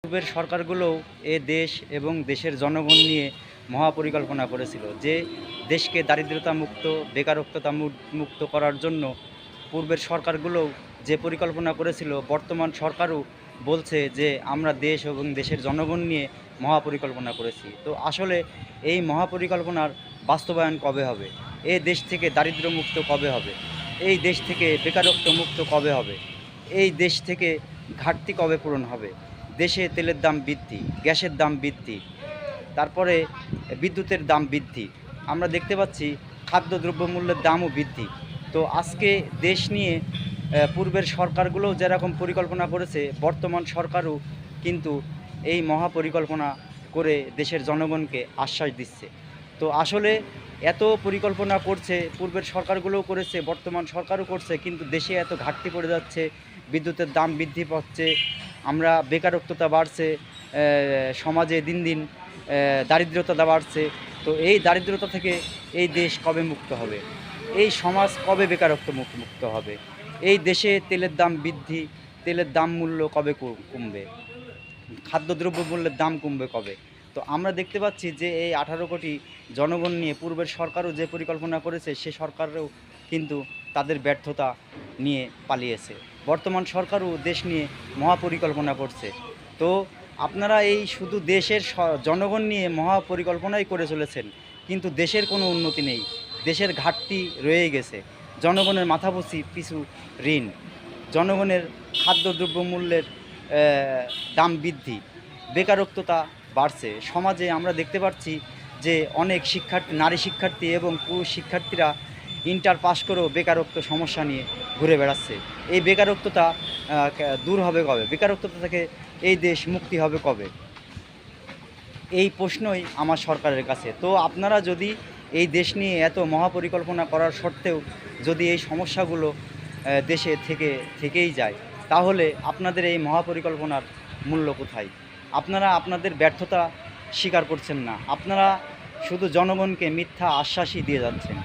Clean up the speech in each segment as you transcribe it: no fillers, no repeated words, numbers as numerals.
পূর্বের সরকারগুলোও এ দেশ এবং দেশের জনগণ নিয়ে মহাপরিকল্পনা করেছিল যে দেশকে দারিদ্রতা মুক্ত বেকারত্বতা মুক্ত করার জন্য পূর্বের সরকারগুলোও যে পরিকল্পনা করেছিল বর্তমান সরকারও বলছে যে আমরা দেশ এবং দেশের জনগণ নিয়ে মহাপরিকল্পনা করেছি। তো আসলে এই মহাপরিকল্পনার বাস্তবায়ন কবে হবে? এই দেশ থেকে দারিদ্র্য মুক্ত কবে হবে? এই দেশ থেকে বেকারত্ব মুক্ত কবে হবে? এই দেশ থেকে ঘাটতি কবে পূরণ হবে? দেশে তেলের দাম বৃদ্ধি, গ্যাসের দাম বৃদ্ধি, তারপরে বিদ্যুতের দাম বৃদ্ধি। আমরা দেখতে পাচ্ছি খাদ্যদ্রব্যমূল্যের দামও বৃদ্ধি। তো আজকে দেশ নিয়ে পূর্বের সরকারগুলোও যেরকম পরিকল্পনা করেছে, বর্তমান সরকারও কিন্তু এই মহাপরিকল্পনা করে দেশের জনগণকে আশ্বাস দিচ্ছে। তো আসলে এত পরিকল্পনা করছে, পূর্বের সরকারগুলোও করেছে, বর্তমান সরকারও করছে, কিন্তু দেশে এত ঘাটতি পড়ে যাচ্ছে, বিদ্যুতের দাম বৃদ্ধি পাচ্ছে, আমরা বেকারত্বতা বাড়ছে, সমাজে দিন দিন দারিদ্রতা বাড়ছে। তো এই দারিদ্রতা থেকে এই দেশ কবে মুক্ত হবে? এই সমাজ কবে বেকারত্ব মুক্ত হবে? এই দেশে তেলের দাম বৃদ্ধি, তেলের দাম মূল্য কবে কমবে? খাদ্যদ্রব্য মূল্যের দাম কমবে কবে? তো আমরা দেখতে পাচ্ছি যে এই 18 কোটি জনগণ নিয়ে পূর্বের সরকারও যে পরিকল্পনা করেছে, সে সরকারও কিন্তু তাদের ব্যর্থতা নিয়ে পালিয়েছে। বর্তমান সরকারও দেশ নিয়ে মহাপরিকল্পনা করছে। তো আপনারা এই শুধু দেশের জনগণ নিয়ে মহাপরিকল্পনাই করে চলেছেন, কিন্তু দেশের কোনো উন্নতি নেই। দেশের ঘাটতি রয়ে গেছে। জনগণের পিছু ঋণ, জনগণের খাদ্যদ্রব্য মূল্যের দাম বৃদ্ধি, বেকারত্বতা বাড়ছে। সমাজে আমরা দেখতে পাচ্ছি যে অনেক নারী শিক্ষার্থী এবং পুরুষ শিক্ষার্থীরা ইন্টার পাস করেও বেকারত্ব সমস্যা নিয়ে ঘুরে বেড়াচ্ছে। এই বেকারত্বতা দূর হবে কবে? বেকারত্বতা থেকে এই দেশ মুক্তি হবে কবে? এই প্রশ্নই আমার সরকারের কাছে। তো আপনারা যদি এই দেশ নিয়ে এত মহাপরিকল্পনা করার সত্ত্বেও যদি এই সমস্যাগুলো দেশে থেকেই যায়, তাহলে আপনাদের এই মহাপরিকল্পনার মূল্য কোথায়? আপনারা আপনাদের ব্যর্থতা স্বীকার করছেন না। আপনারা শুধু জনগণকে মিথ্যা আশ্বাসই দিয়ে যাচ্ছেন,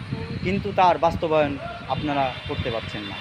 কিন্তু তার বাস্তবায়ন আপনারা করতে পারছেন না।